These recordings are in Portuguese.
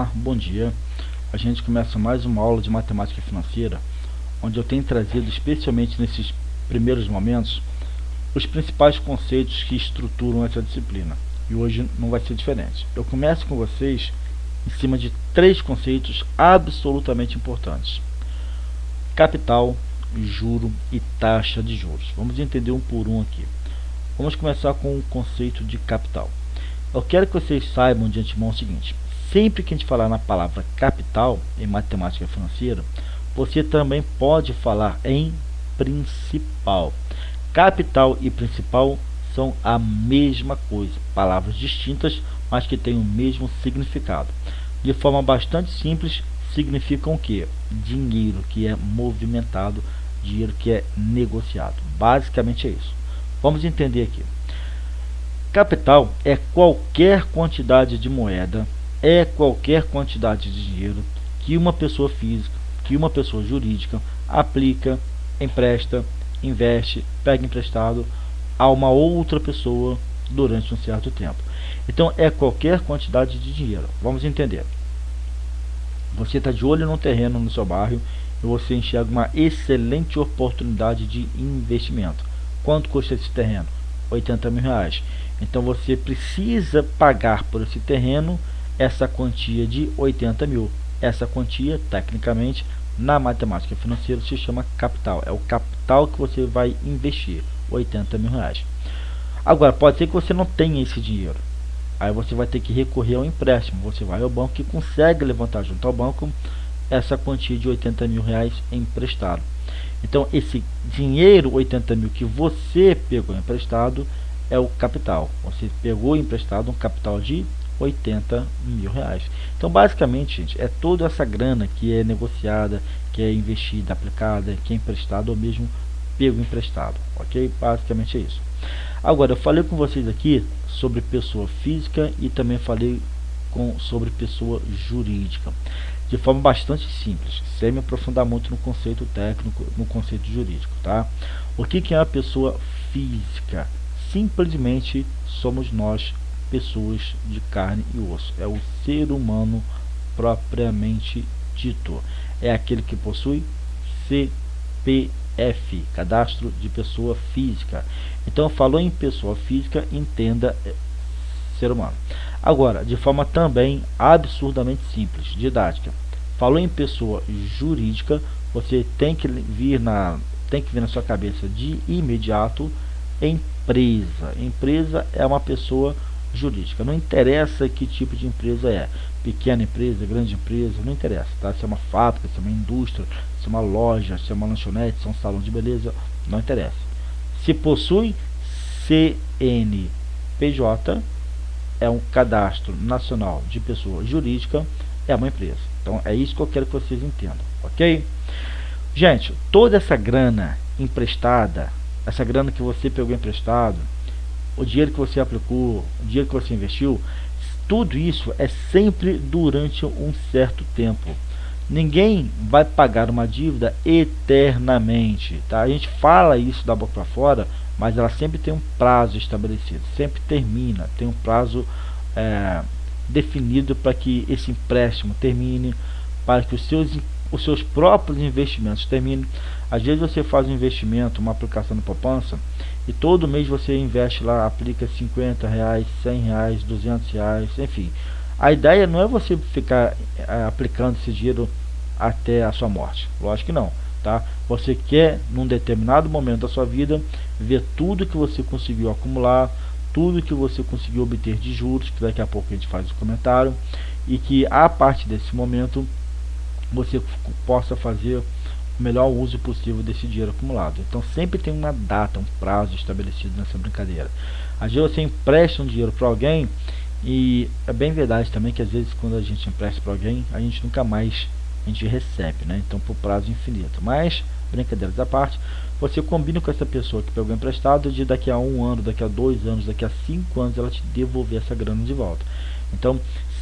Olá, bom dia. A gente começa mais uma aula de matemática financeira, onde eu tenho trazido, especialmente nesses primeiros momentos, os principais conceitos que estruturam essa disciplina. E hoje não vai ser diferente. Eu começo com vocês em cima de três conceitos absolutamente importantes: capital, juro e taxa de juros. Vamos entender um por um aqui. Vamos começar com o conceito de capital. Eu quero que vocês saibam de antemão o seguinte: sempre que a gente falar na palavra capital em matemática financeira, você também pode falar em principal. Capital e principal são a mesma coisa, palavras distintas, mas que têm o mesmo significado. De forma bastante simples, significam o que? Dinheiro que é movimentado, dinheiro que é negociado. Basicamente é isso. Vamos entender aqui. Capital é qualquer quantidade de moeda, é qualquer quantidade de dinheiro que uma pessoa física, que uma pessoa jurídica aplica, empresta, investe, pega emprestado a uma outra pessoa durante um certo tempo. Então é qualquer quantidade de dinheiro. Vamos entender. Você está de olho num terreno no seu bairro e você enxerga uma excelente oportunidade de investimento. Quanto custa esse terreno? R$80 mil. Então você precisa pagar por esse terreno essa quantia de 80 mil. Essa quantia, tecnicamente, na matemática financeira se chama capital. É o capital que você vai investir, R$80 mil. Agora, pode ser que você não tenha esse dinheiro. Aí você vai ter que recorrer ao empréstimo. Você vai ao banco e consegue levantar junto ao banco essa quantia de R$80 mil emprestado. Então esse dinheiro, 80 mil, que você pegou emprestado, é o capital. Você pegou emprestado um capital de R$80 mil. Então basicamente, gente, é toda essa grana que é negociada, que é investida, aplicada, que é emprestado ou mesmo pego emprestado, ok? Basicamente é isso. Agora, eu falei com vocês aqui sobre pessoa física e também falei sobre pessoa jurídica, de forma bastante simples, sem me aprofundar muito no conceito técnico, no conceito jurídico, tá? O que é uma pessoa física? Simplesmente somos nós, pessoas de carne e osso. É o ser humano propriamente dito. É aquele que possui CPF, Cadastro de Pessoa Física. Então, falou em pessoa física, entenda ser humano. Agora, de forma também absurdamente simples, didática, falou em pessoa jurídica, você tem que vir na sua cabeça de imediato empresa. Empresa é uma pessoa jurídica. Não interessa que tipo de empresa é, pequena empresa, grande empresa, não interessa, tá? Se é uma fábrica, se é uma indústria, se é uma loja, se é uma lanchonete, se é um salão de beleza, não interessa. Se possui CNPJ, é um cadastro nacional de pessoa jurídica, é uma empresa. Então é isso que eu quero que vocês entendam, ok? Gente, toda essa grana emprestada, essa grana que você pegou emprestado, o dinheiro que você aplicou, o dinheiro que você investiu, tudo isso é sempre durante um certo tempo. Ninguém vai pagar uma dívida eternamente, tá? A gente fala isso da boca para fora, mas ela sempre tem um prazo estabelecido, sempre termina, tem um prazo definido para que esse empréstimo termine, para que os seus próprios investimentos terminem. Às vezes você faz um investimento, uma aplicação no poupança, e todo mês você investe lá, aplica R$50, R$100, R$200, enfim. A ideia não é você ficar aplicando esse dinheiro até a sua morte, lógico que não, tá? Você quer, num determinado momento da sua vida, ver tudo que você conseguiu acumular, tudo que você conseguiu obter de juros, que daqui a pouco a gente faz o comentário, e que a partir desse momento você possa fazer o melhor uso possível desse dinheiro acumulado. Então sempre tem uma data, um prazo estabelecido nessa brincadeira. Às vezes você empresta um dinheiro para alguém, e é bem verdade também que às vezes quando a gente empresta para alguém, a gente nunca mais recebe, né? Então por prazo infinito. Mas, brincadeiras à parte, você combina com essa pessoa que pegou emprestado de daqui a 1 ano, daqui a 2 anos, daqui a 5 anos ela te devolver essa grana de volta. Então,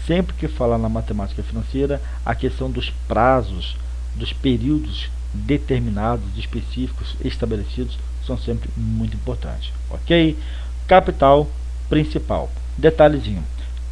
sempre que falar na matemática financeira, a questão dos prazos, dos períodos determinados, específicos, estabelecidos, são sempre muito importantes, ok? Capital, principal. Detalhezinho: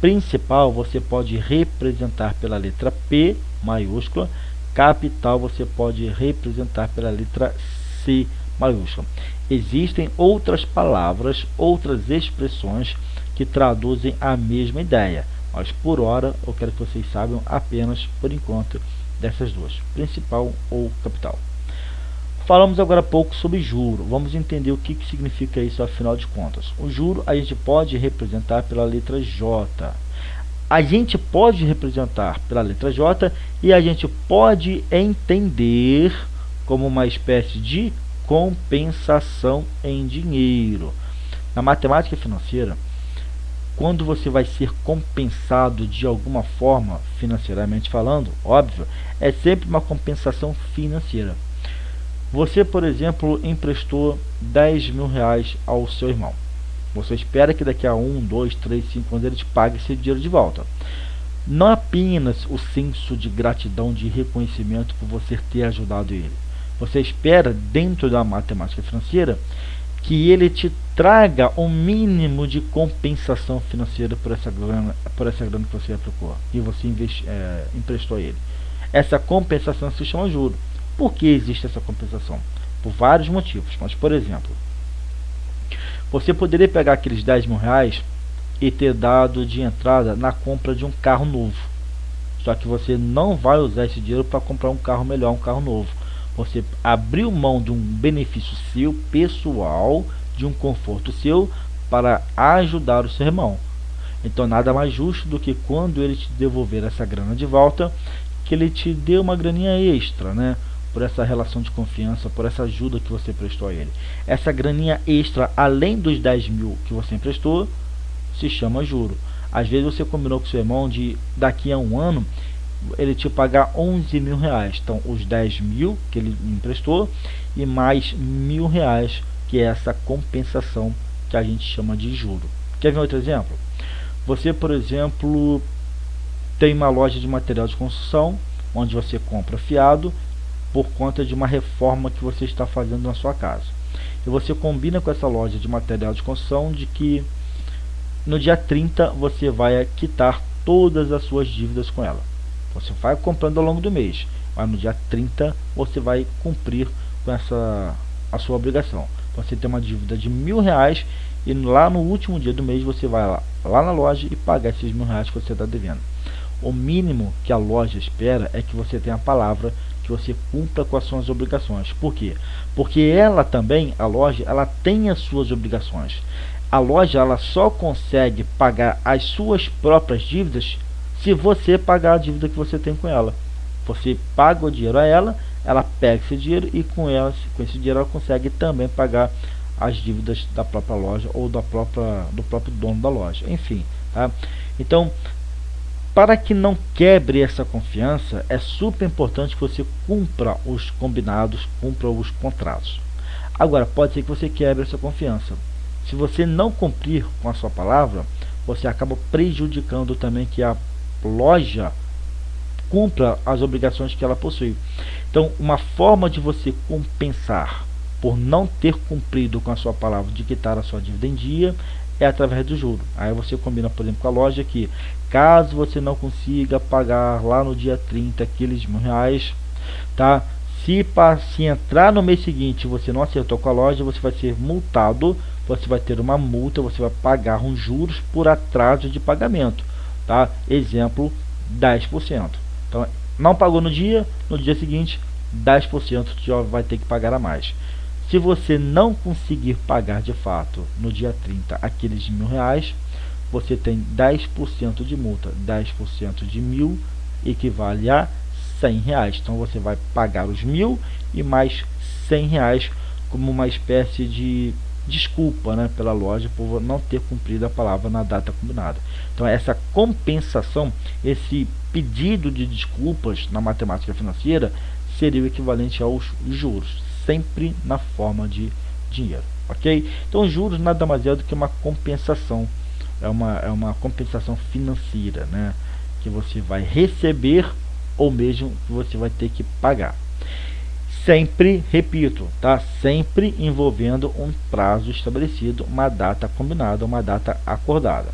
Principal você pode representar pela letra P maiúscula, capital você pode representar pela letra C maiúscula. Existem outras palavras, outras expressões que traduzem a mesma ideia, mas por hora eu quero que vocês saibam apenas, por enquanto, dessas duas, principal ou capital. Falamos agora há pouco sobre juro. Vamos entender o que significa isso afinal de contas. O juro a gente pode representar pela letra J. A gente pode representar pela letra J e a gente pode entender como uma espécie de compensação em dinheiro. Na matemática financeira, quando você vai ser compensado de alguma forma, financeiramente falando, óbvio, é sempre uma compensação financeira. Você, por exemplo, emprestou 10 mil reais ao seu irmão. Você espera que daqui a 1, 2, 3, 5 anos ele te pague esse dinheiro de volta. Não apenas o senso de gratidão, de reconhecimento por você ter ajudado ele. Você espera, dentro da matemática financeira, que ele te traga um mínimo de compensação financeira por essa grana que você aplicou e você emprestou a ele. Essa compensação se chama juro. Por que existe essa compensação? Por vários motivos. Mas, por exemplo, você poderia pegar aqueles 10 mil reais e ter dado de entrada na compra de um carro novo. Só que você não vai usar esse dinheiro para comprar um carro melhor, um carro novo. Você abriu mão de um benefício seu, pessoal, de um conforto seu, para ajudar o seu irmão. Então nada mais justo do que quando ele te devolver essa grana de volta, que ele te dê uma graninha extra, né? Por essa relação de confiança, por essa ajuda que você prestou a ele. Essa graninha extra, além dos 10 mil que você emprestou, se chama juro. Às vezes você combinou com seu irmão de daqui a um ano ele te pagar 11 mil reais. Então os 10 mil que ele emprestou e mais R$ 1.000, que é essa compensação que a gente chama de juro. Quer ver outro exemplo? Você, por exemplo, tem uma loja de material de construção onde você compra fiado por conta de uma reforma que você está fazendo na sua casa. E você combina com essa loja de material de construção de que no dia 30 você vai quitar todas as suas dívidas com ela. Você vai comprando ao longo do mês, mas no dia 30 você vai cumprir com a sua obrigação. Você tem uma dívida de R$ 1.000 e lá no último dia do mês você vai lá na loja e pagar esses R$ 1.000 que você está devendo. O mínimo que a loja espera é que você tenha a palavra, que você cumpra com as suas obrigações. Por quê? Porque ela também, a loja, ela tem as suas obrigações. A loja ela só consegue pagar as suas próprias dívidas se você pagar a dívida que você tem com ela. Você paga o dinheiro a ela, ela pega esse dinheiro e com esse dinheiro ela consegue também pagar as dívidas da própria loja ou do próprio dono da loja. Enfim, tá? Então, para que não quebre essa confiança, é super importante que você cumpra os combinados, cumpra os contratos. Agora, pode ser que você quebre essa confiança. Se você não cumprir com a sua palavra, você acaba prejudicando também que a loja cumpra as obrigações que ela possui. Então, uma forma de você compensar por não ter cumprido com a sua palavra de quitar a sua dívida em dia é através do juro. Aí você combina, por exemplo, com a loja que caso você não consiga pagar lá no dia 30 aqueles R$ 1.000, tá? Se entrar no mês seguinte você não acertou com a loja, você vai ser multado, você vai ter uma multa, você vai pagar uns juros por atraso de pagamento, tá? Exemplo, 10%. Então, não pagou no dia seguinte, 10% já vai ter que pagar a mais. Se você não conseguir pagar de fato no dia 30 aqueles R$ 1.000, você tem 10% de multa. 10% de 1.000 equivale a R$ 100. Então você vai pagar os 1.000 e mais R$ 100 como uma espécie de desculpa, né, pela loja por não ter cumprido a palavra na data combinada. Então essa compensação, esse pedido de desculpas na matemática financeira seria o equivalente aos juros, sempre na forma de dinheiro, ok? Então os juros nada mais é do que uma compensação, é uma compensação financeira, né, que você vai receber ou mesmo que você vai ter que pagar. Sempre, repito, tá? Sempre envolvendo um prazo estabelecido, uma data combinada, uma data acordada.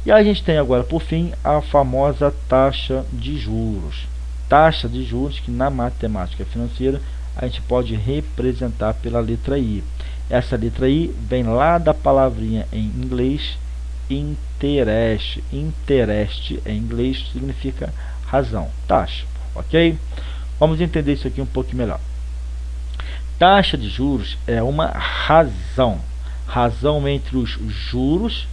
E a gente tem agora, por fim, a famosa taxa de juros. Taxa de juros que na matemática financeira a gente pode representar pela letra I. Essa letra I vem lá da palavrinha em inglês interest. Interest em inglês significa razão, taxa, ok? Vamos entender isso aqui um pouco melhor. Taxa de juros é uma razão entre os juros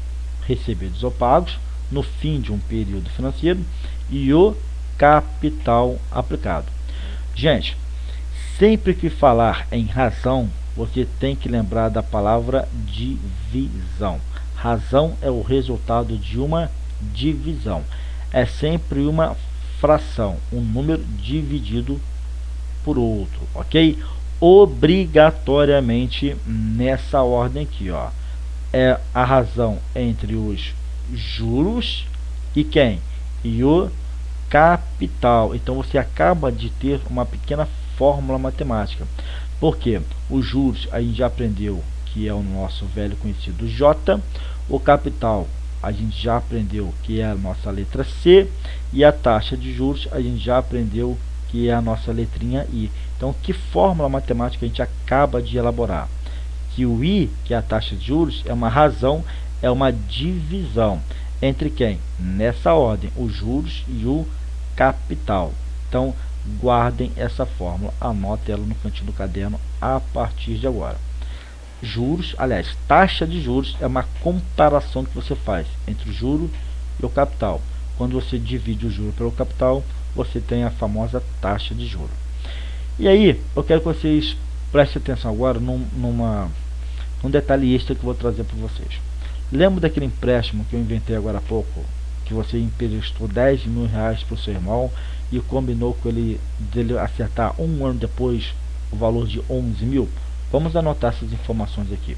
recebidos ou pagos no fim de um período financeiro e o capital aplicado. Gente, sempre que falar em razão, você tem que lembrar da palavra divisão. Razão é o resultado de uma divisão. É sempre uma fração, um número dividido por outro, ok? Obrigatoriamente nessa ordem aqui, ó. É a razão entre os juros e quem? E o capital. Então você acaba de ter uma pequena fórmula matemática. Porque os juros a gente já aprendeu que é o nosso velho conhecido J, o capital a gente já aprendeu que é a nossa letra C, e a taxa de juros a gente já aprendeu que é a nossa letrinha I. Então, que fórmula matemática a gente acaba de elaborar? Que o I, que é a taxa de juros, é uma razão, é uma divisão entre quem? Nessa ordem, os juros e o capital. Então, guardem essa fórmula, anotem ela no cantinho do caderno a partir de agora. Juros, aliás, taxa de juros é uma comparação que você faz entre o juro e o capital. Quando você divide o juro pelo capital, você tem a famosa taxa de juros. E aí, eu quero que vocês prestem atenção agora num detalhe extra que eu vou trazer para vocês. Lembra daquele empréstimo que eu inventei agora há pouco? Que você emprestou 10 mil reais para o seu irmão e combinou com ele dele acertar um ano depois o valor de 11 mil? Vamos anotar essas informações aqui.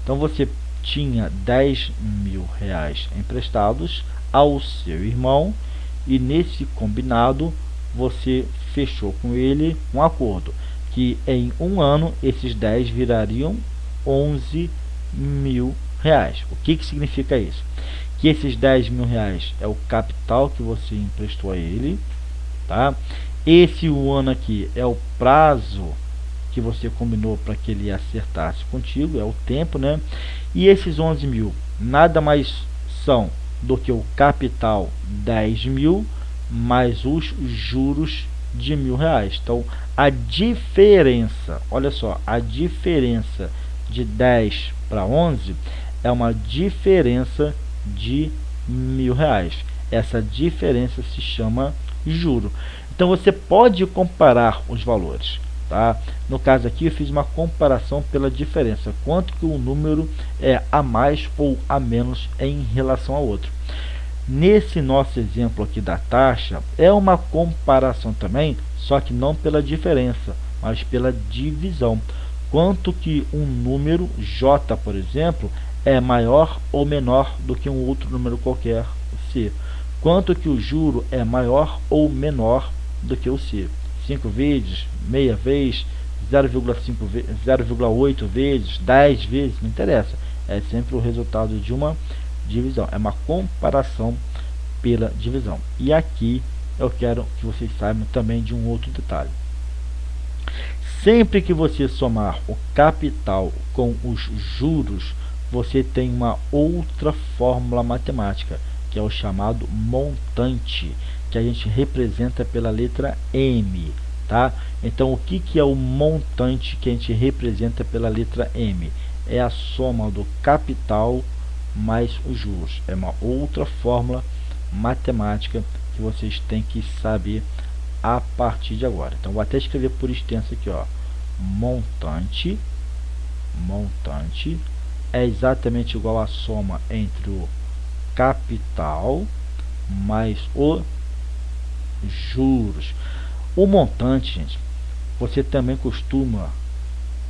Então você tinha 10 mil reais emprestados ao seu irmão e nesse combinado você fechou com ele um acordo que em um ano esses 10 virariam 11 mil reais. O que significa isso? Que esses 10 mil reais é o capital que você emprestou a ele, tá? Esse ano aqui é o prazo que você combinou para que ele acertasse contigo, é o tempo, né? E esses 11 mil nada mais são do que o capital 10 mil mais os juros de R$1.000. Então a diferença, olha só, a diferença de 10 para 11 é uma diferença de R$1.000. Essa diferença se chama juro. Então você pode comparar os valores, tá? No caso aqui eu fiz uma comparação pela diferença, quanto que um número é a mais ou a menos em relação ao outro. Nesse nosso exemplo aqui da taxa, é uma comparação também, só que não pela diferença, mas pela divisão. Quanto que um número J, por exemplo, é maior ou menor do que um outro número qualquer, C. Quanto que o juro é maior ou menor do que o C. 5 vezes, meia vez, 0,5 vezes, 0,8 vezes, 10 vezes, não interessa. É sempre o resultado de uma divisão. É uma comparação pela divisão. E aqui eu quero que vocês saibam também de um outro detalhe. Sempre que você somar o capital com os juros, você tem uma outra fórmula matemática, que é o chamado montante, que a gente representa pela letra M, tá? Então, o que é o montante que a gente representa pela letra M? É a soma do capital mais os juros. É uma outra fórmula matemática que vocês têm que saber a partir de agora. Então, vou até escrever por extenso aqui, ó. Montante é exatamente igual à soma entre o capital mais o juros. O montante, gente, você também costuma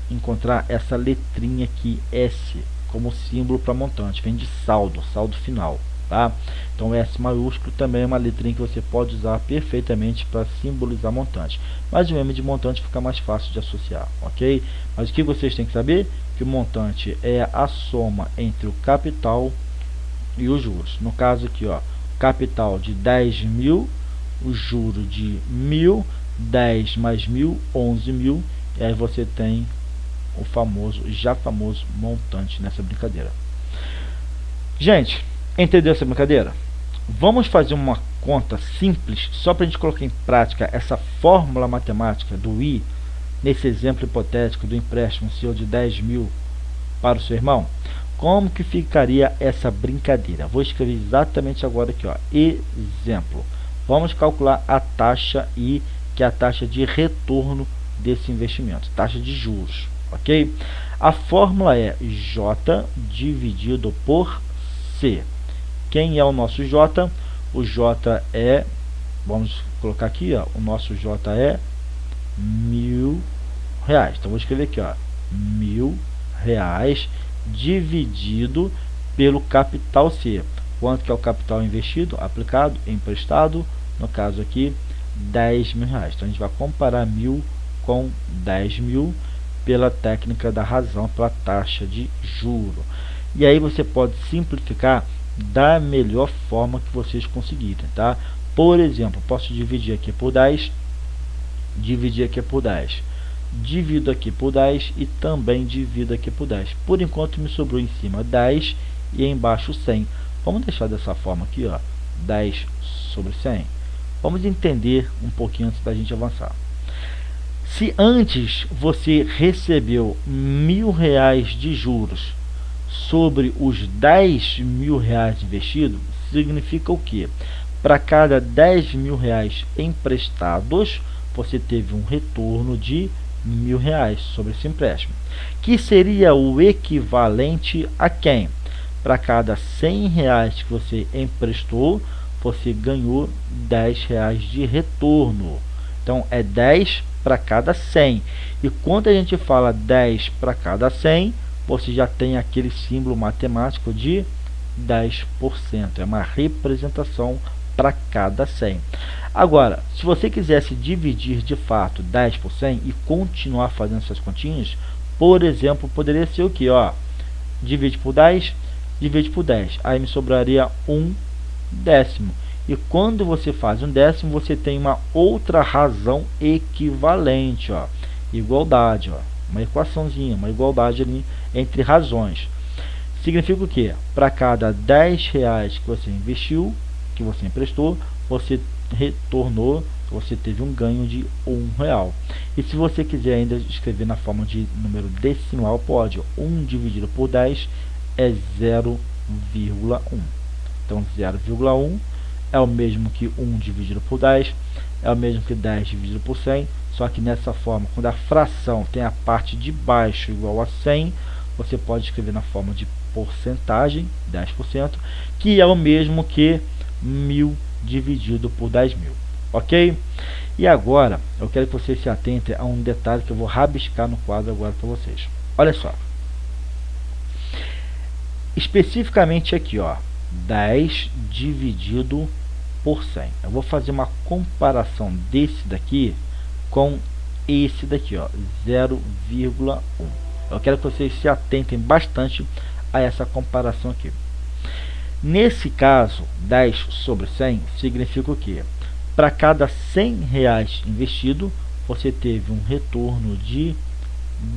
encontrar essa letrinha aqui, S, como símbolo para montante. Vem de saldo, saldo final, tá? Então S maiúsculo também é uma letrinha que você pode usar perfeitamente para simbolizar montante. Mas o M de montante fica mais fácil de associar, ok? Mas o que vocês têm que saber? Que o montante é a soma entre o capital e os juros. No caso aqui, ó, capital de 10 mil, o juro de 1.000, 10 mais 1.000, 11.000, e aí você tem o famoso montante nessa brincadeira. Gente, entendeu essa brincadeira? Vamos fazer uma conta simples, só para a gente colocar em prática essa fórmula matemática do I, nesse exemplo hipotético do empréstimo seu de 10 mil para o seu irmão. Como que ficaria essa brincadeira? Vou escrever exatamente agora aqui, ó, exemplo. Vamos calcular a taxa I, que é a taxa de retorno desse investimento, taxa de juros, ok? A fórmula é J dividido por C. Quem é o nosso J? O J é, vamos colocar aqui, ó, o nosso J é R$1.000. Então vou escrever aqui, ó, R$1.000 dividido pelo capital C. Quanto que é o capital investido, aplicado, emprestado? No caso aqui, R$10.000. Então a gente vai comparar 1.000 com 10.000 pela técnica da razão, pela taxa de juro. E aí você pode simplificar da melhor forma que vocês conseguirem, tá? Por exemplo, posso dividir aqui por 10, dividir aqui por 10, divido aqui por 10 e também divido aqui por 10. Por enquanto me sobrou em cima 10 e embaixo 100. Vamos deixar dessa forma aqui, ó, 10 sobre 100. Vamos entender um pouquinho antes da gente avançar. Se antes você recebeu R$1.000 de juros sobre os R$10.000 investidos, significa o que? Para cada R$10.000 emprestados, você teve um retorno de R$1.000 sobre esse empréstimo, que seria o equivalente a quem? Para cada R$100 que você emprestou, você ganhou R$10 de retorno. Então é 10 para cada 100. E quando a gente fala 10 para cada 100, você já tem aquele símbolo matemático de 10%. É uma representação para cada 100. Agora, se você quisesse dividir de fato 10 por 100 e continuar fazendo essas continhas, por exemplo, poderia ser o que? Divide por 10, divide por 10. Aí me sobraria 1/10. E quando você faz 1/10, você tem uma outra razão equivalente, ó, igualdade, ó, uma equaçãozinha, uma igualdade ali entre razões. Significa o que? Para cada R$10 que você investiu, que você emprestou, você retornou, você teve um ganho de R$1. E se você quiser ainda escrever na forma de número decimal, pode. 1 dividido por 10 é 0,1. Então 0,1 é o mesmo que 1 dividido por 10, é o mesmo que 10 dividido por 100, só que nessa forma, quando a fração tem a parte de baixo igual a 100, você pode escrever na forma de porcentagem, 10%, que é o mesmo que 1.000 dividido por 10.000, ok? E agora, eu quero que vocês se atentem a um detalhe que eu vou rabiscar no quadro agora para vocês. Olha só. Especificamente aqui, ó, 10 dividido por 100. Eu vou fazer uma comparação desse daqui com esse daqui, ó, 0,1. Eu quero que vocês se atentem bastante a essa comparação aqui. Nesse caso, 10 sobre 100 significa o quê? Para cada R$100 investido, você teve um retorno de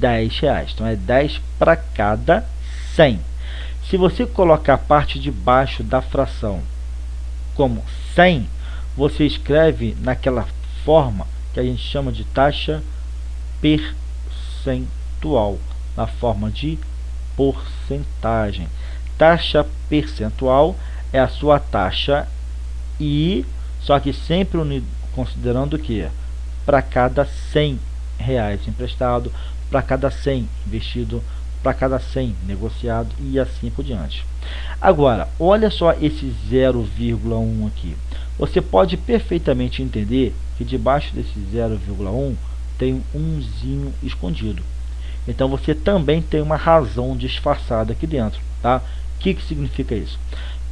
R$10. Então é 10 para cada 100. Se você colocar a parte de baixo da fração como 100, você escreve naquela forma que a gente chama de taxa percentual, na forma de porcentagem. Taxa percentual é a sua taxa I, só que sempre considerando que para cada R$100 emprestado, para cada 100 investido, para cada 100 negociado e assim por diante. Agora, olha só esse 0,1 aqui. Você pode perfeitamente entender que debaixo desse 0,1 tem um 1zinho escondido. Então você também tem uma razão disfarçada aqui dentro, tá? O que significa isso?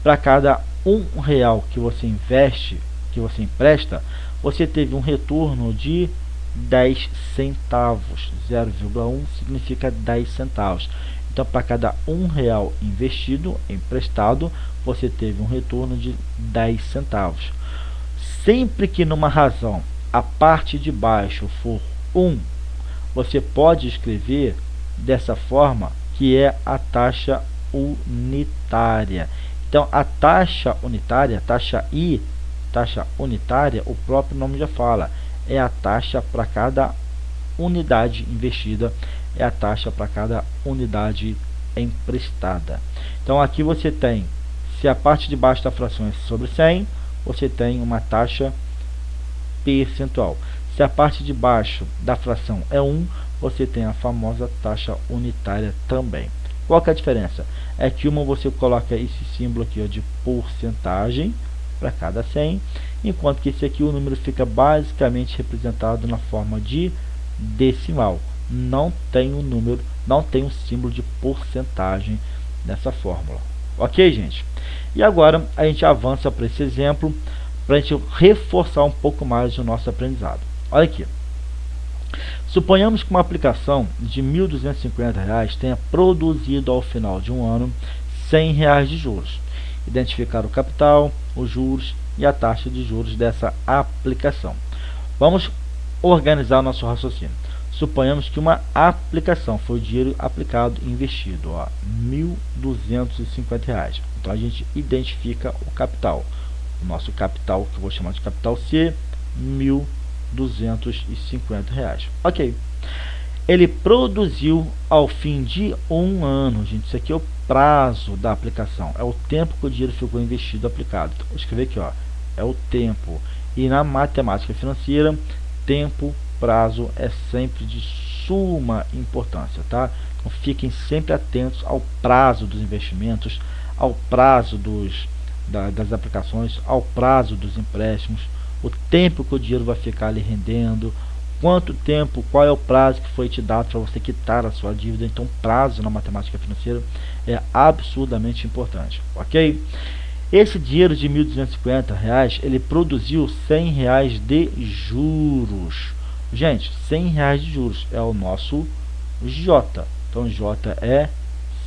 Para cada R$1 que você investe, que você empresta, você teve um retorno de 10 centavos. 0,1 significa 10 centavos. Então, para cada R$1 investido, emprestado, você teve um retorno de 10 centavos. Sempre que numa razão a parte de baixo for 1, você pode escrever dessa forma, que é a taxa unitária. Então, a taxa unitária, taxa I, taxa unitária, o próprio nome já fala, é a taxa para cada unidade investida, é a taxa para cada unidade emprestada. Então, aqui você tem, se a parte de baixo da fração é sobre 100, você tem uma taxa percentual. Se a parte de baixo da fração é 1, você tem a famosa taxa unitária também. Qual que é a diferença? É que uma você coloca esse símbolo aqui, ó, de porcentagem para cada 100, enquanto que esse aqui o número fica basicamente representado na forma de decimal. Não tem um número, não tem um símbolo de porcentagem nessa fórmula. Ok, gente? E agora a gente avança para esse exemplo, para a gente reforçar um pouco mais o nosso aprendizado. Olha aqui. Suponhamos que uma aplicação de R$ 1.250 tenha produzido ao final de um ano R$100 de juros. Identificar o capital, os juros e a taxa de juros dessa aplicação. Vamos organizar o nosso raciocínio. Suponhamos que uma aplicação foi o dinheiro aplicado e investido, R$ 1.250. Então a gente identifica o capital. O nosso capital, que eu vou chamar de capital C, R$ 1.250. Ok. Ele produziu ao fim de um ano, gente. Isso aqui é o prazo da aplicação. É o tempo que o dinheiro ficou investido aplicado. Então, vou escrever aqui, ó. É o tempo. E na matemática financeira, tempo, prazo é sempre de suma importância, tá? Então fiquem sempre atentos ao prazo dos investimentos, ao prazo das aplicações, ao prazo dos empréstimos, o tempo que o dinheiro vai ficar ali rendendo, quanto tempo, qual é o prazo que foi te dado para você quitar a sua dívida. Então prazo na matemática financeira é absurdamente importante, ok? Esse dinheiro de R$ 1.250, ele produziu R$100 de juros. Gente, R$100 de juros é o nosso J. Então, J é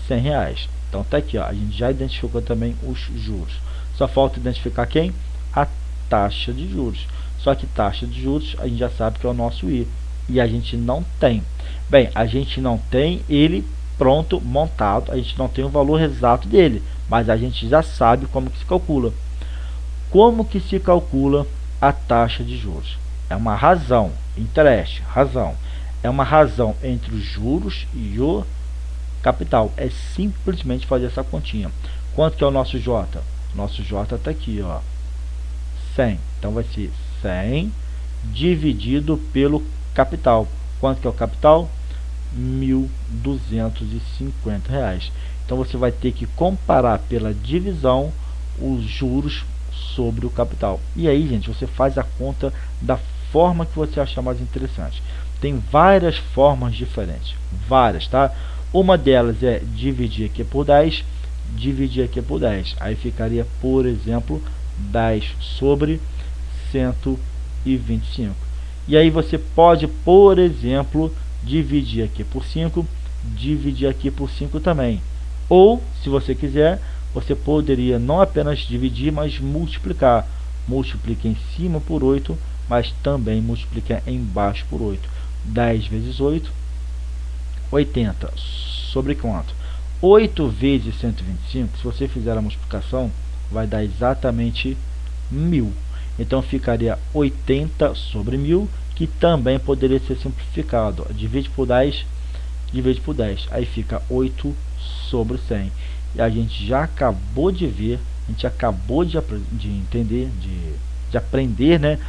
R$100. Então, tá aqui, ó, a gente já identificou também os juros. Só falta identificar quem? A taxa de juros. Só que taxa de juros, a gente já sabe que é o nosso I. E a gente não tem. Bem, a gente não tem ele pronto, montado. A gente não tem o valor exato dele. Mas a gente já sabe como que se calcula. Como que se calcula a taxa de juros? É uma razão, interesse, razão. É uma razão entre os juros e o capital. É simplesmente fazer essa continha. Quanto que é o nosso J? Nosso J está aqui, ó, 100. Então vai ser 100 dividido pelo capital. Quanto que é o capital? R$ 1.250. Então você vai ter que comparar pela divisão os juros sobre o capital. E aí, gente, você faz a conta da forma que você achar mais interessante. Tem várias formas diferentes, várias, tá? Uma delas é dividir aqui por 10, dividir aqui por 10. Aí ficaria, por exemplo, 10 sobre 125. E aí você pode, por exemplo, dividir aqui por 5, dividir aqui por 5 também. Ou, se você quiser, você poderia não apenas dividir, mas multiplicar. Multiplica em cima por 8, mas também multiplica embaixo por 8. 10 vezes 8, 80. Sobre quanto? 8 vezes 125, se você fizer a multiplicação, vai dar exatamente 1000. Então ficaria 80 sobre 1000, que também poderia ser simplificado. Divide por 10, divide por 10. Aí fica 8 sobre 100. E a gente já acabou de ver, a gente acabou de entender, de aprender, né,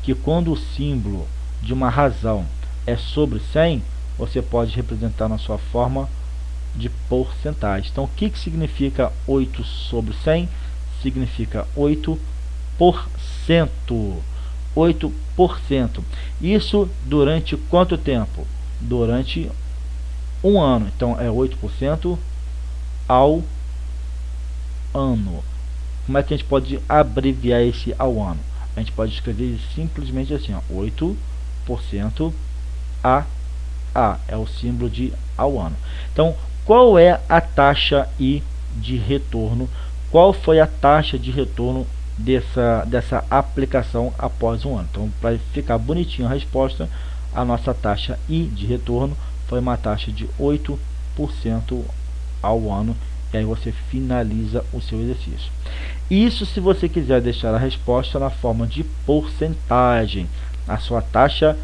que quando o símbolo de uma razão é sobre 100, você pode representar na sua forma de porcentagem. Então, o que significa 8 sobre 100? Significa 8%. 8%. Isso durante quanto tempo? Durante um ano. Então, é 8% ao ano. Como é que a gente pode abreviar esse ao ano? A gente pode escrever simplesmente assim, ó, 8% a é o símbolo de ao ano. Então, qual é a taxa I de retorno, qual foi a taxa de retorno dessa aplicação após um ano. Então, para ficar bonitinho a resposta, a nossa taxa I de retorno foi uma taxa de 8% ao ano, e aí você finaliza o seu exercício. Isso se você quiser deixar a resposta na forma de porcentagem, a sua taxa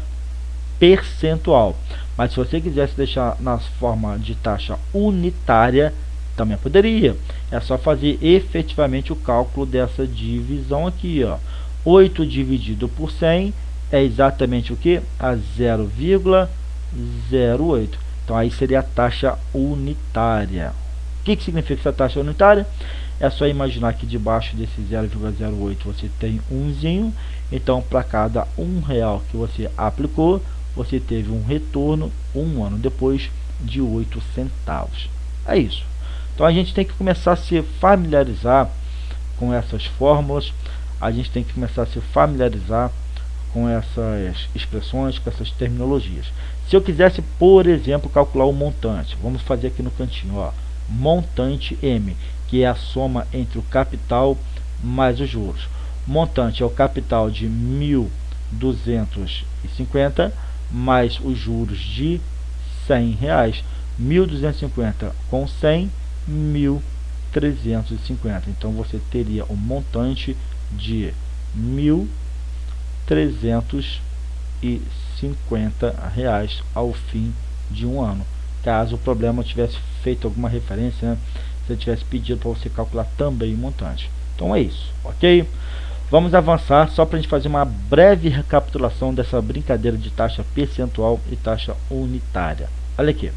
percentual. Mas se você quisesse deixar na forma de taxa unitária, também poderia. É só fazer efetivamente o cálculo dessa divisão aqui, ó. 8 dividido por 100 é exatamente o que? A 0,08. Então aí seria a taxa unitária. O que significa essa taxa unitária? É só imaginar que debaixo desse 0,08 você tem umzinho. Então, para cada R$1 que você aplicou, você teve um retorno um ano depois de 8 centavos. É isso. Então a gente tem que começar a se familiarizar com essas fórmulas, a gente tem que começar a se familiarizar com essas expressões, com essas terminologias. Se eu quisesse, por exemplo, calcular o montante, vamos fazer aqui no cantinho, ó, montante M, que é a soma entre o capital mais os juros. Montante é o capital de 1.250 mais os juros de R$100. 1.250 com 100, 1.350. Então você teria um montante de R$1.350 ao fim de um ano. Caso o problema tivesse feito alguma referência, né? Se eu tivesse pedido para você calcular também o montante. Então é isso, ok? Vamos avançar só para a gente fazer uma breve recapitulação dessa brincadeira de taxa percentual e taxa unitária. Olha aqui.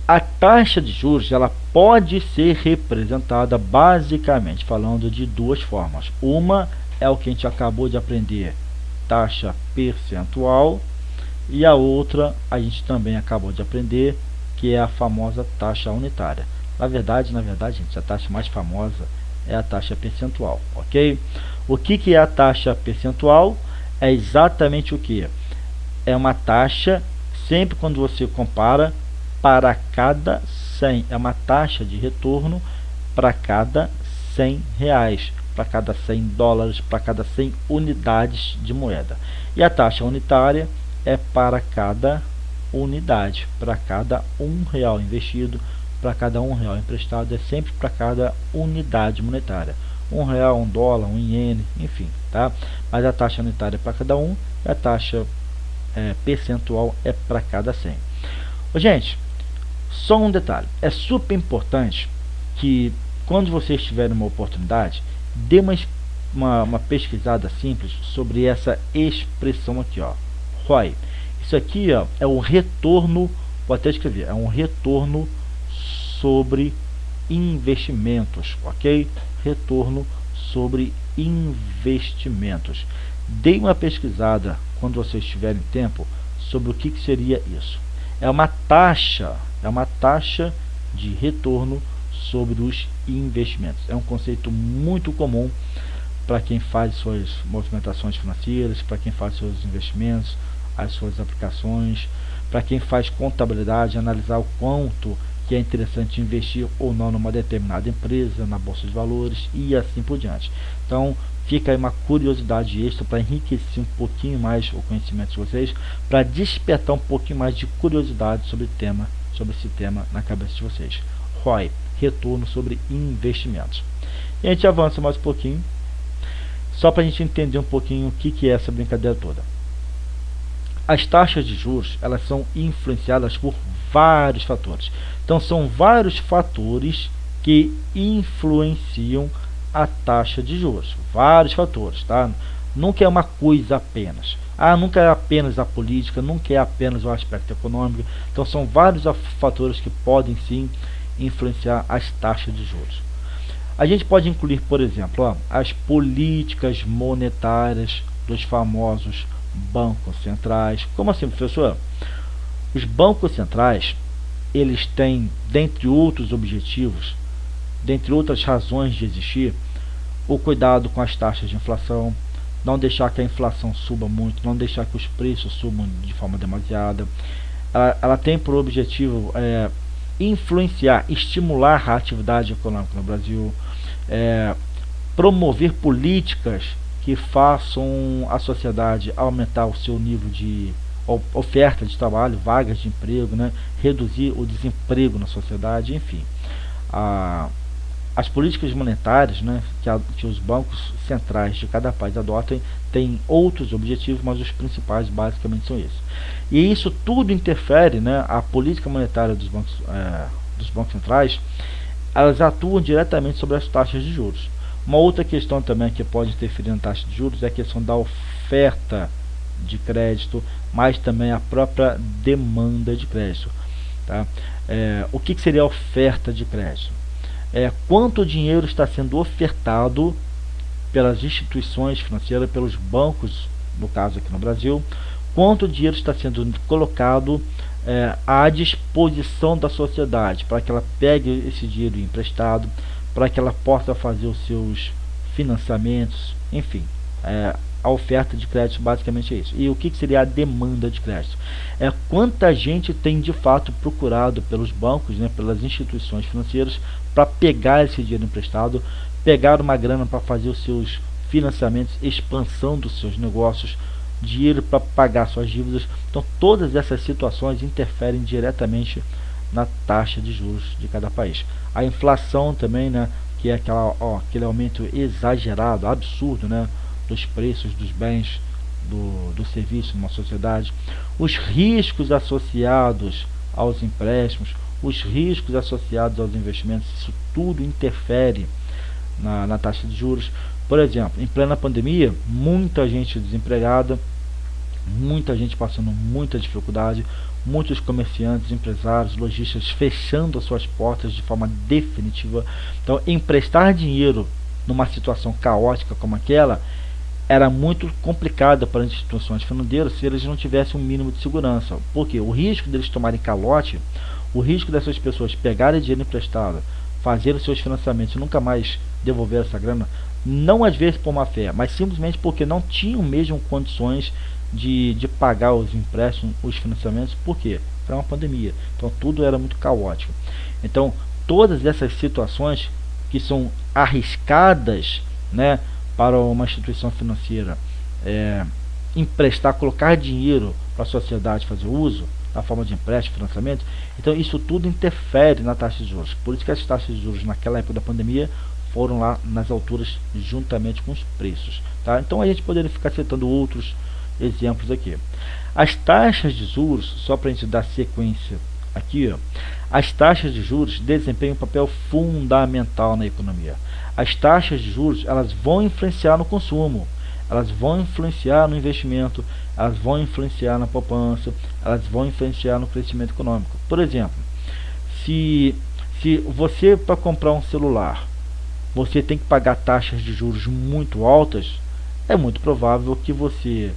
A taxa de juros ela pode ser representada basicamente falando de duas formas. Uma é o que a gente acabou de aprender, taxa percentual, e a outra a gente também acabou de aprender, que é a famosa taxa unitária. Na verdade, gente, a taxa mais famosa é a taxa percentual, ok? O que é a taxa percentual? É exatamente o que? É uma taxa, sempre quando você compara, para cada 100. É uma taxa de retorno para cada R$100, para cada $100, para cada 100 unidades de moeda. E a taxa unitária é para cada unidade, para cada R$1 investido, para cada R$1 emprestado, é sempre para cada unidade monetária. R$1, $1, iene, enfim, tá? Mas a taxa unitária é para cada um, e a taxa percentual é para cada 100. Gente, só um detalhe, é super importante que quando vocês tiverem uma oportunidade, dê uma pesquisada simples sobre essa expressão aqui, ó, ROI. Isso aqui, ó, é um retorno, vou até escrever, é um retorno sobre investimentos, ok? Retorno sobre investimentos. Dê uma pesquisada quando vocês tiverem tempo sobre o que seria isso. É uma taxa de retorno sobre os investimentos. É um conceito muito comum para quem faz suas movimentações financeiras, para quem faz seus investimentos, as suas aplicações, para quem faz contabilidade, analisar o quanto que é interessante investir ou não numa determinada empresa, na bolsa de valores e assim por diante. Então, fica aí uma curiosidade extra para enriquecer um pouquinho mais o conhecimento de vocês, para despertar um pouquinho mais de curiosidade sobre esse tema na cabeça de vocês. ROI, retorno sobre investimentos. E a gente avança mais um pouquinho, só para a gente entender um pouquinho o que é essa brincadeira toda. As taxas de juros, elas são influenciadas por vários fatores. Então são vários fatores que influenciam a taxa de juros. Vários fatores, tá? Nunca é uma coisa apenas. Nunca é apenas a política, nunca é apenas o aspecto econômico. Então são vários fatores que podem sim influenciar as taxas de juros. A gente pode incluir, por exemplo, as políticas monetárias dos famosos bancos centrais. Como assim, professor? Os bancos centrais, eles têm, dentre outros objetivos, dentre outras razões de existir, o cuidado com as taxas de inflação, não deixar que a inflação suba muito, não deixar que os preços subam de forma demasiada, ela tem por objetivo influenciar, estimular a atividade econômica no Brasil, promover políticas que façam a sociedade aumentar o seu nível de oferta de trabalho, vagas de emprego, né? Reduzir o desemprego na sociedade, enfim. As políticas monetárias, né, que os bancos centrais de cada país adotam têm outros objetivos, mas os principais basicamente são esses. E isso tudo interfere, né, a política monetária dos bancos centrais, elas atuam diretamente sobre as taxas de juros. Uma outra questão também que pode interferir na taxa de juros é a questão da oferta de crédito, mas também a própria demanda de crédito. Tá? O que seria a oferta de crédito? Quanto dinheiro está sendo ofertado pelas instituições financeiras, pelos bancos, no caso aqui no Brasil, quanto dinheiro está sendo colocado à disposição da sociedade, para que ela pegue esse dinheiro emprestado, para que ela possa fazer os seus financiamentos, enfim. A oferta de crédito basicamente é isso. E o que seria a demanda de crédito? Quanta gente tem de fato procurado pelos bancos, né, pelas instituições financeiras, para pegar esse dinheiro emprestado, pegar uma grana para fazer os seus financiamentos, expansão dos seus negócios, dinheiro para pagar suas dívidas. Então todas essas situações interferem diretamente na taxa de juros de cada país. A inflação também, né, que é aquele aumento exagerado, absurdo, né, dos preços dos bens, do serviço numa sociedade, os riscos associados aos empréstimos, os riscos associados aos investimentos, isso tudo interfere na taxa de juros. Por exemplo, em plena pandemia, muita gente desempregada, muita gente passando muita dificuldade, muitos comerciantes, empresários, lojistas fechando as suas portas de forma definitiva. Então, emprestar dinheiro numa situação caótica como aquela era muito complicado para as instituições financeiras se eles não tivessem um mínimo de segurança. Porque o risco deles tomarem calote, o risco dessas pessoas pegarem dinheiro emprestado, fazer os seus financiamentos e nunca mais devolver essa grana, não às vezes por má fé, mas simplesmente porque não tinham mesmo condições de pagar os empréstimos, os financiamentos. Por quê? Era uma pandemia, então tudo era muito caótico. Então todas essas situações que são arriscadas, né, para uma instituição financeira emprestar, colocar dinheiro para a sociedade fazer uso, na forma de empréstimo, financiamento, então isso tudo interfere na taxa de juros. Por isso que as taxas de juros naquela época da pandemia foram lá nas alturas juntamente com os preços. Tá? Então a gente poderia ficar citando outros exemplos aqui. As taxas de juros, só para a gente dar sequência aqui, as taxas de juros desempenham um papel fundamental na economia. As taxas de juros, elas vão influenciar no consumo, elas vão influenciar no investimento, elas vão influenciar na poupança, elas vão influenciar no crescimento econômico. Por exemplo, se você, para comprar um celular, você tem que pagar taxas de juros muito altas, é muito provável que você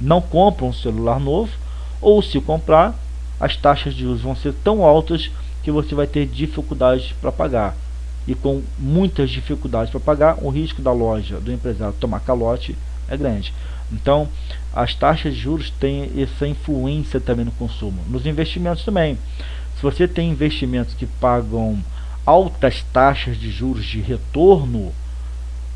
não compre um celular novo, ou se comprar, as taxas de juros vão ser tão altas que você vai ter dificuldades para pagar. E com muitas dificuldades para pagar, o risco da loja, do empresário tomar calote é grande. Então, as taxas de juros têm essa influência também no consumo. Nos investimentos também. Se você tem investimentos que pagam altas taxas de juros de retorno,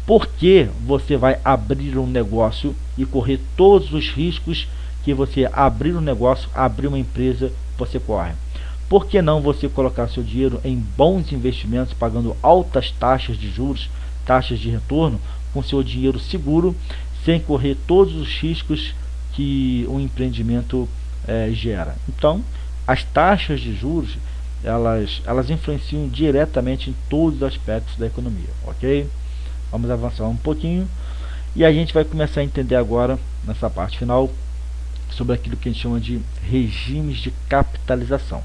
por que você vai abrir um negócio e correr todos os riscos que você abrir um negócio, abrir uma empresa, você corre? Por que não você colocar seu dinheiro em bons investimentos, pagando altas taxas de juros, taxas de retorno, com seu dinheiro seguro, sem correr todos os riscos que um empreendimento gera? Então, as taxas de juros, elas influenciam diretamente em todos os aspectos da economia, ok? Vamos avançar um pouquinho e a gente vai começar a entender agora, nessa parte final, sobre aquilo que a gente chama de regimes de capitalização.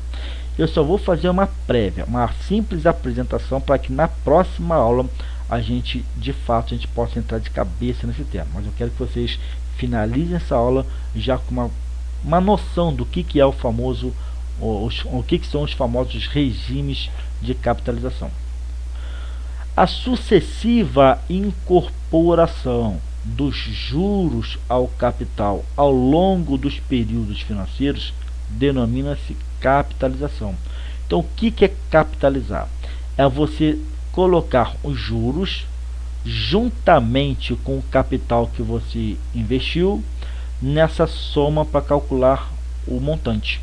Eu só vou fazer uma prévia, uma simples apresentação, para que na próxima aula a gente, de fato, a gente possa entrar de cabeça nesse tema. Mas eu quero que vocês finalizem essa aula já com uma noção do que é o famoso, o que são os famosos regimes de capitalização. A sucessiva incorporação dos juros ao capital ao longo dos períodos financeiros denomina-se capitalização. Então, o que é capitalizar? É você colocar os juros juntamente com o capital que você investiu nessa soma para calcular o montante.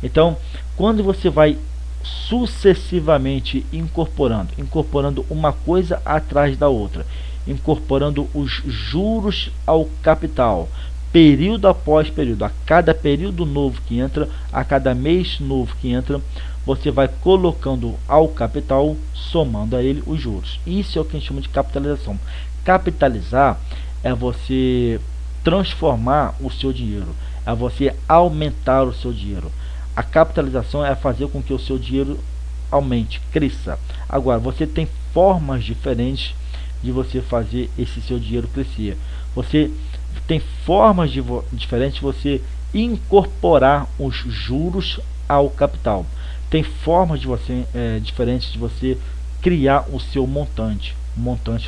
Então, quando você vai sucessivamente incorporando uma coisa atrás da outra, incorporando os juros ao capital, período após período, a cada período novo que entra, a cada mês novo que entra, você vai colocando ao capital, somando a ele os juros. Isso é o que a gente chama de capitalização. Capitalizar é você transformar o seu dinheiro, é você aumentar o seu dinheiro. A capitalização é fazer com que o seu dinheiro aumente, cresça. Agora, você tem formas diferentes de você fazer esse seu dinheiro crescer. Você tem formas diferentes de você incorporar os juros ao capital. Tem formas de você diferentes de você criar o seu montante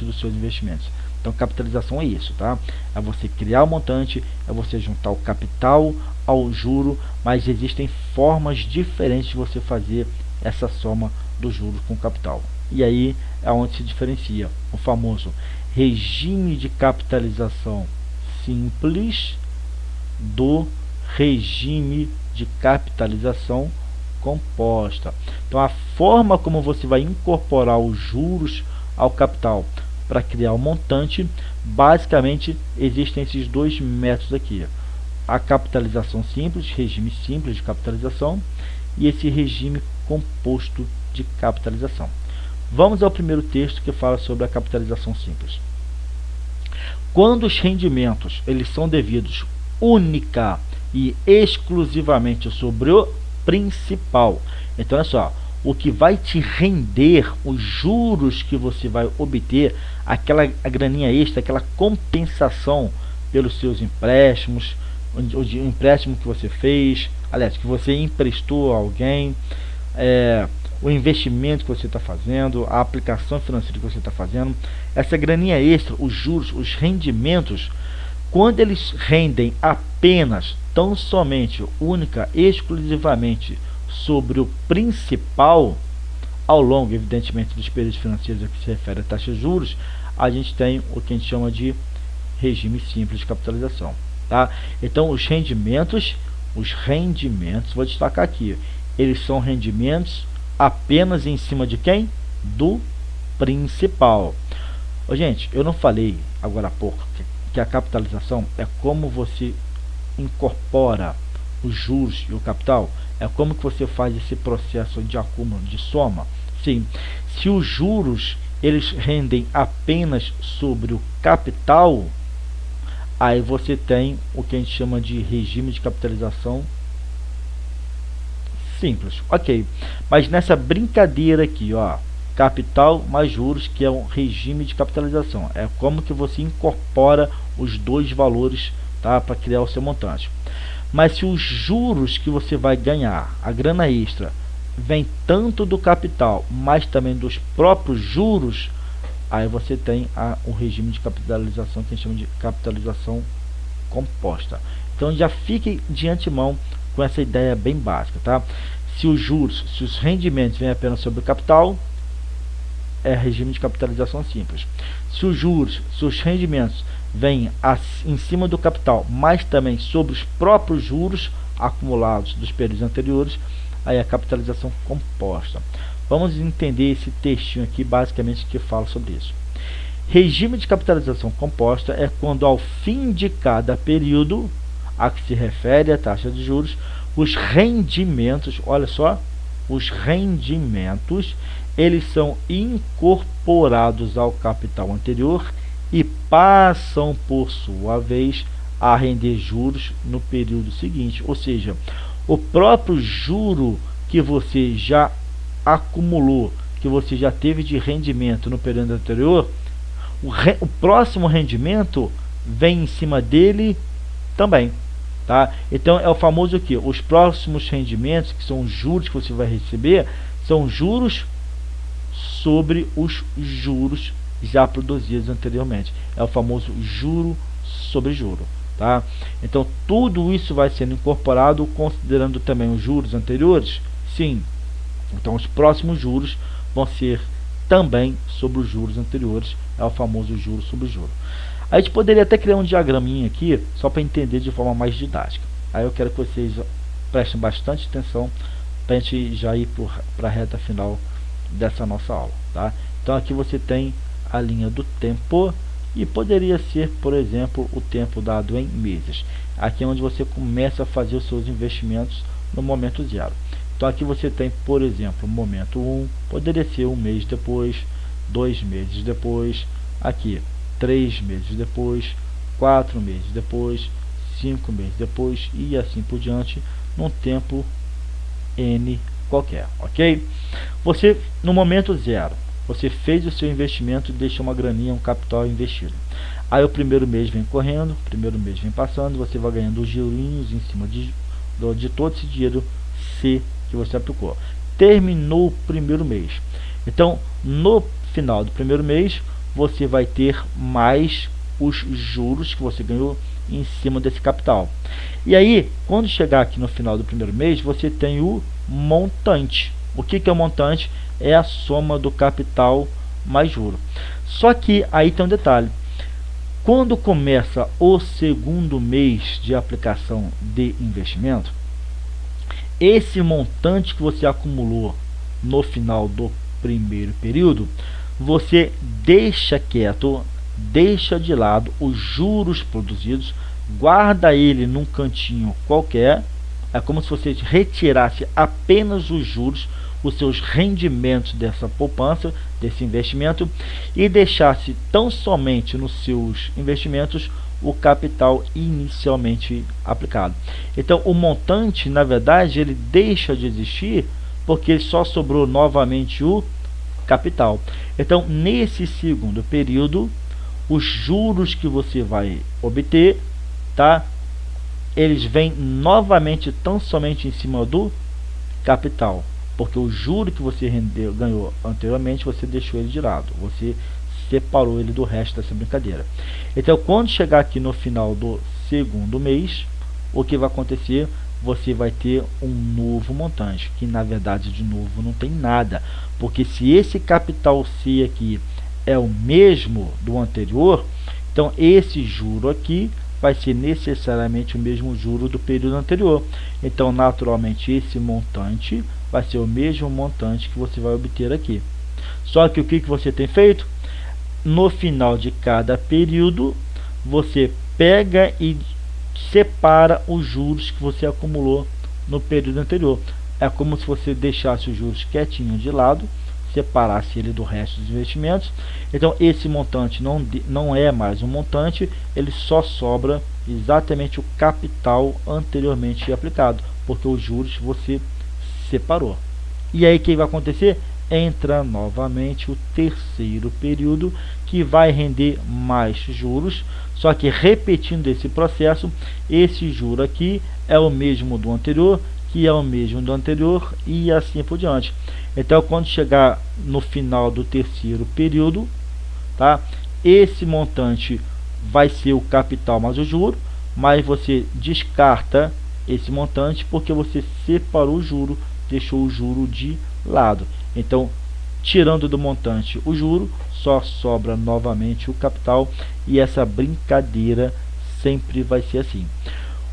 dos seus investimentos. Então, capitalização é isso, tá? É você criar o montante, é você juntar o capital ao juro, mas existem formas diferentes de você fazer essa soma dos juros com o capital. E aí é onde se diferencia o famoso regime de capitalização simples do regime de capitalização composta. Então, a forma como você vai incorporar os juros ao capital para criar o montante, basicamente existem esses dois métodos aqui: a capitalização simples, regime simples de capitalização, e esse regime composto de capitalização. Vamos ao primeiro texto, que fala sobre a capitalização simples. Quando os rendimentos eles são devidos única e exclusivamente sobre o principal, então olha só, o que vai te render, os juros que você vai obter, a graninha extra, aquela compensação pelos seus empréstimos, o empréstimo que você fez, aliás, que você emprestou a alguém, o investimento que você está fazendo, a aplicação financeira que você está fazendo, essa graninha extra, os juros, os rendimentos, quando eles rendem apenas, tão somente, única, exclusivamente sobre o principal, ao longo, evidentemente, dos períodos financeiros a que se refere a taxa de juros, a gente tem o que a gente chama de regime simples de capitalização, tá? Então, os rendimentos, vou destacar aqui, eles são rendimentos apenas em cima de quem? Do principal. Gente, eu não falei agora há pouco que a capitalização é como você incorpora os juros e o capital? É como que você faz esse processo de acúmulo, de soma? Sim, se os juros eles rendem apenas sobre o capital, aí você tem o que a gente chama de regime de capitalização simples, ok. Mas nessa brincadeira aqui, ó, capital mais juros, que é um regime de capitalização, é como que você incorpora os dois valores, tá, para criar o seu montante. Mas se os juros que você vai ganhar, a grana extra, vem tanto do capital, mas também dos próprios juros, aí você tem o regime de capitalização que a gente chama de capitalização composta. Então já fique de antemão com essa ideia bem básica, tá? Se os juros, se os rendimentos vêm apenas sobre o capital, é regime de capitalização simples. Se os juros, se os rendimentos vêm em cima do capital, mas também sobre os próprios juros acumulados dos períodos anteriores, aí é a capitalização composta. Vamos entender esse textinho aqui, basicamente, que fala sobre isso. Regime de capitalização composta é quando, ao fim de cada período a que se refere a taxa de juros, os rendimentos, olha só, os rendimentos, eles são incorporados ao capital anterior e passam, por sua vez, a render juros no período seguinte. Ou seja, o próprio juro que você já acumulou, que você já teve de rendimento no período anterior, o próximo rendimento vem em cima dele também, tá? Então é o famoso que os próximos rendimentos, que são os juros que você vai receber, são juros sobre os juros já produzidos anteriormente. É o famoso juro sobre juro, tá? Então tudo isso vai sendo incorporado, considerando também os juros anteriores. Sim, então os próximos juros vão ser também sobre os juros anteriores, é o famoso juro sobre juro. A gente poderia até criar um diagraminha aqui, só para entender de forma mais didática. Aí eu quero que vocês prestem bastante atenção para a gente já ir para a reta final dessa nossa aula, tá? Então aqui você tem a linha do tempo, e poderia ser, por exemplo, o tempo dado em meses. Aqui é onde você começa a fazer os seus investimentos no momento zero. Então aqui você tem, por exemplo, momento 1, poderia ser um mês depois, 2 meses depois, aqui 3 meses depois, 4 meses depois, 5 meses depois e assim por diante, num tempo N qualquer, ok? Você, no momento zero, você fez o seu investimento e deixou uma graninha, um capital investido. Aí o primeiro mês vem correndo, o primeiro mês vem passando, você vai ganhando os girinhos em cima de todo esse dinheiro C que você aplicou. Terminou o primeiro mês. Então, no final do primeiro mês, você vai ter mais os juros que você ganhou em cima desse capital. E aí, quando chegar aqui no final do primeiro mês, você tem o montante. O que é o montante? É a soma do capital mais juro. Só que aí tem um detalhe. Quando começa o segundo mês de aplicação de investimento, esse montante que você acumulou no final do primeiro período, você deixa quieto, deixa de lado os juros produzidos, guarda ele num cantinho qualquer. É como se você retirasse apenas os juros, os seus rendimentos dessa poupança, desse investimento, e deixasse tão somente nos seus investimentos o capital inicialmente aplicado. Então o montante, na verdade, ele deixa de existir porque só sobrou novamente o capital. Então nesse segundo período, os juros que você vai obter, tá, eles vêm novamente tão somente em cima do capital, porque o juro que você ganhou anteriormente, você deixou ele de lado, você separou ele do resto dessa brincadeira. Então quando chegar aqui no final do segundo mês, o que vai acontecer? Você vai ter um novo montante, que na verdade de novo não tem nada, porque se esse capital C aqui é o mesmo do anterior, então esse juro aqui vai ser necessariamente o mesmo juro do período anterior. Então naturalmente esse montante vai ser o mesmo montante que você vai obter aqui. Só que o que você tem feito? No final de cada período, você pega e separa os juros que você acumulou no período anterior. É como se você deixasse os juros quietinho de lado, separasse ele do resto dos investimentos. Então esse montante não é mais um montante, ele só sobra exatamente o capital anteriormente aplicado, porque os juros você separou. E aí o que vai acontecer? Entra novamente o terceiro período, que vai render mais juros, só que repetindo esse processo, esse juro aqui é o mesmo do anterior, que é o mesmo do anterior, e assim por diante. Então quando chegar no final do terceiro período, tá, esse montante vai ser o capital mais o juro, mas você descarta esse montante porque você separou o juro, deixou o juro de lado. Então tirando do montante o juro, só sobra novamente o capital, e essa brincadeira sempre vai ser assim.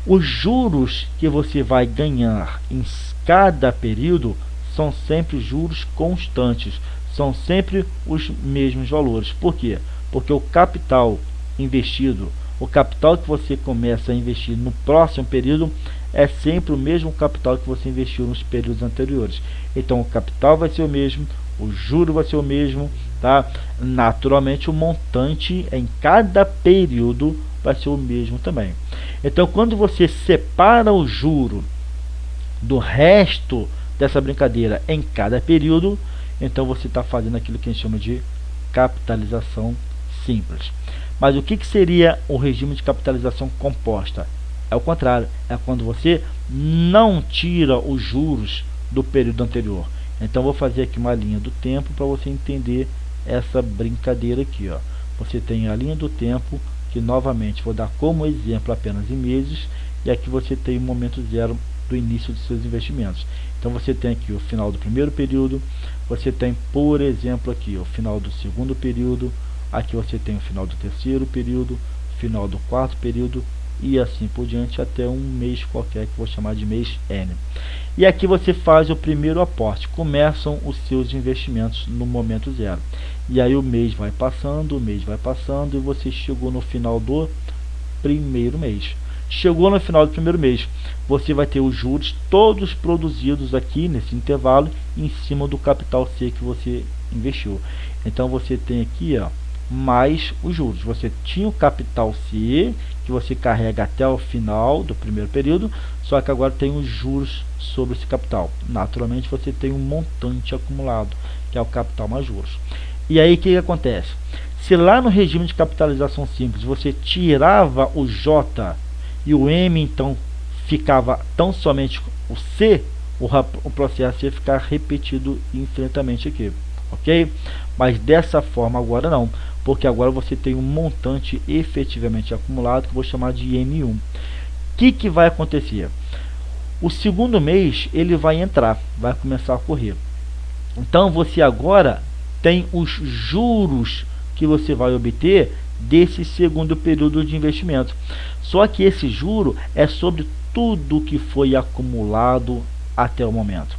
Os juros que você vai ganhar em cada período são sempre juros constantes, são sempre os mesmos valores. Por quê? Porque o capital investido, o capital que você começa a investir no próximo período é sempre o mesmo capital que você investiu nos períodos anteriores. Então o capital vai ser o mesmo, o juro vai ser o mesmo, tá? Naturalmente o montante em cada período vai ser o mesmo também. Então quando você separa o juro do resto dessa brincadeira em cada período, então você está fazendo aquilo que a gente chama de capitalização simples. Mas o que seria o regime de capitalização composta? É o contrário, é quando você não tira os juros do período anterior. Então vou fazer aqui uma linha do tempo para você entender essa brincadeira aqui, ó. Você tem a linha do tempo que novamente vou dar como exemplo apenas em meses, e aqui você tem o momento zero do início de seus investimentos. Então você tem aqui o final do primeiro período, você tem, por exemplo, aqui o final do segundo período, aqui você tem o final do terceiro período, final do quarto período, e assim por diante até um mês qualquer, que vou chamar de mês N. E aqui você faz o primeiro aporte, começam os seus investimentos no momento zero. E aí o mês vai passando, e você chegou no final do primeiro mês. Chegou no final do primeiro mês, você vai ter os juros todos produzidos aqui nesse intervalo em cima do capital C que você investiu. Então você tem aqui, ó, mais os juros. Você tinha o capital C que você carrega até o final do primeiro período, só que agora tem os juros sobre esse capital. Naturalmente você tem um montante acumulado, que é o capital mais juros. E aí o que acontece? Se lá no regime de capitalização simples você tirava o J e o M, então ficava tão somente o C, o processo ia ficar repetido infinitamente aqui, ok? Mas dessa forma agora não, porque agora você tem um montante efetivamente acumulado, que eu vou chamar de M1. O que vai acontecer? O segundo mês ele vai entrar, vai começar a correr. Então você agora tem os juros que você vai obter desse segundo período de investimento. Só que esse juro é sobre tudo que foi acumulado até o momento.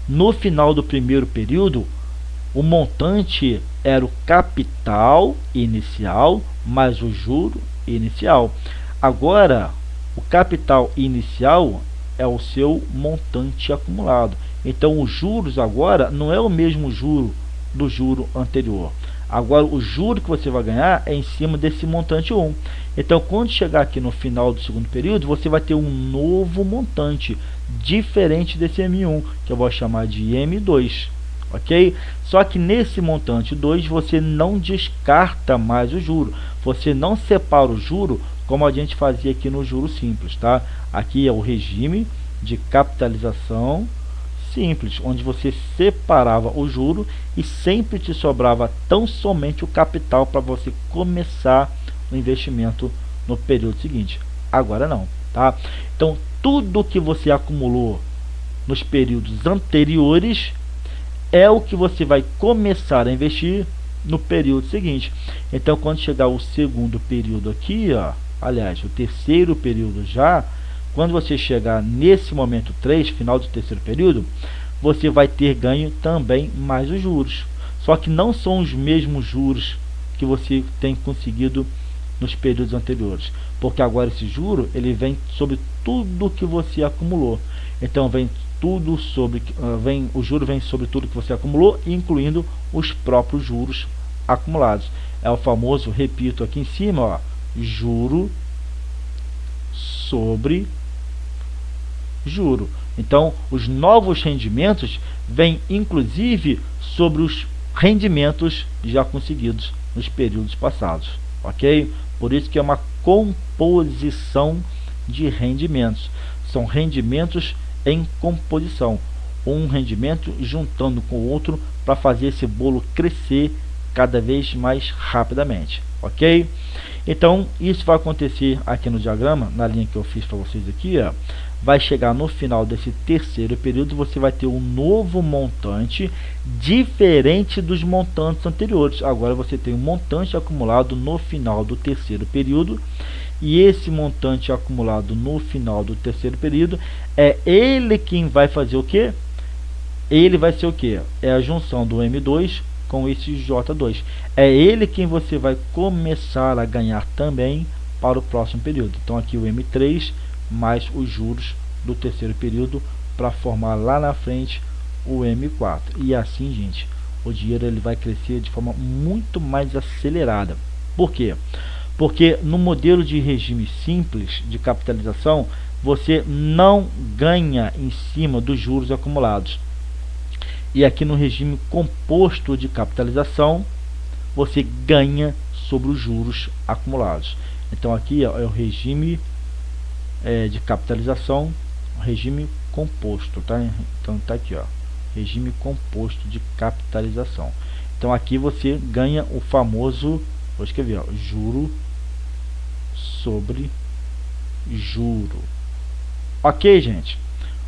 No final do primeiro período, o montante era o capital inicial mais o juro inicial. Agora, o capital inicial é o seu montante acumulado. Então, os juros agora não é o mesmo juro do juro anterior. Agora, o juro que você vai ganhar é em cima desse montante 1. Então, quando chegar aqui no final do segundo período, você vai ter um novo montante, diferente desse M1, que eu vou chamar de M2. Ok? Só que nesse montante 2, você não descarta mais o juro. Você não separa o juro como a gente fazia aqui no juro simples. Tá? Aqui é o regime de capitalização simples, onde você separava o juro e sempre te sobrava tão somente o capital para você começar o investimento no período seguinte. Agora não, tá? Então tudo que você acumulou nos períodos anteriores é o que você vai começar a investir no período seguinte. Então quando chegar o segundo período aqui, ó, aliás, o terceiro período já, quando você chegar nesse momento 3, final do terceiro período, você vai ter ganho também mais os juros. Só que não são os mesmos juros que você tem conseguido nos períodos anteriores, porque agora esse juro ele vem sobre tudo que você acumulou. Então vem tudo sobre, o juro vem sobre tudo que você acumulou, incluindo os próprios juros acumulados. É o famoso, repito aqui em cima, ó, juro sobre juro. Então, os novos rendimentos vêm inclusive sobre os rendimentos já conseguidos nos períodos passados, ok? Por isso que é uma composição de rendimentos. São rendimentos em composição, um rendimento juntando com o outro para fazer esse bolo crescer cada vez mais rapidamente, ok? Então, isso vai acontecer aqui no diagrama, na linha que eu fiz para vocês aqui, ó. Vai chegar no final desse terceiro período, você vai ter um novo montante diferente dos montantes anteriores. Agora você tem um montante acumulado no final do terceiro período, e esse montante acumulado no final do terceiro período é ele quem vai fazer o quê? Ele vai ser o quê? É a junção do M2 com esse J2. É ele quem você vai começar a ganhar também para o próximo período. Então aqui o M3 mais os juros do terceiro período para formar lá na frente o M4. E assim, gente, o dinheiro ele vai crescer de forma muito mais acelerada. Por quê? Porque no modelo de regime simples de capitalização, você não ganha em cima dos juros acumulados. E aqui no regime composto de capitalização, você ganha sobre os juros acumulados. Então aqui ó, é o regime de capitalização, regime composto, tá? Então tá aqui, ó, regime composto de capitalização. Então aqui você ganha o famoso, vou escrever, ó, juro sobre juro. Ok, gente?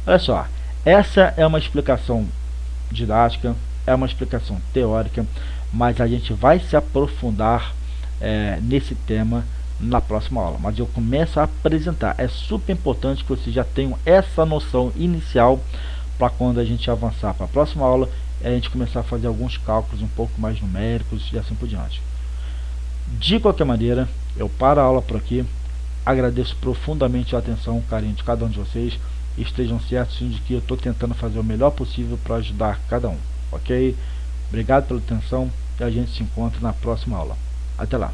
Olha só, essa é uma explicação didática, é uma explicação teórica, mas a gente vai se aprofundar nesse tema na próxima aula. Mas eu começo a apresentar. É super importante que vocês já tenham essa noção inicial para quando a gente avançar para a próxima aula, a gente começar a fazer alguns cálculos um pouco mais numéricos e assim por diante. De qualquer maneira, eu paro a aula por aqui. Agradeço profundamente a atenção, o carinho de cada um de vocês. Estejam certos de que eu estou tentando fazer o melhor possível para ajudar cada um, ok? Obrigado pela atenção e a gente se encontra na próxima aula. Até lá!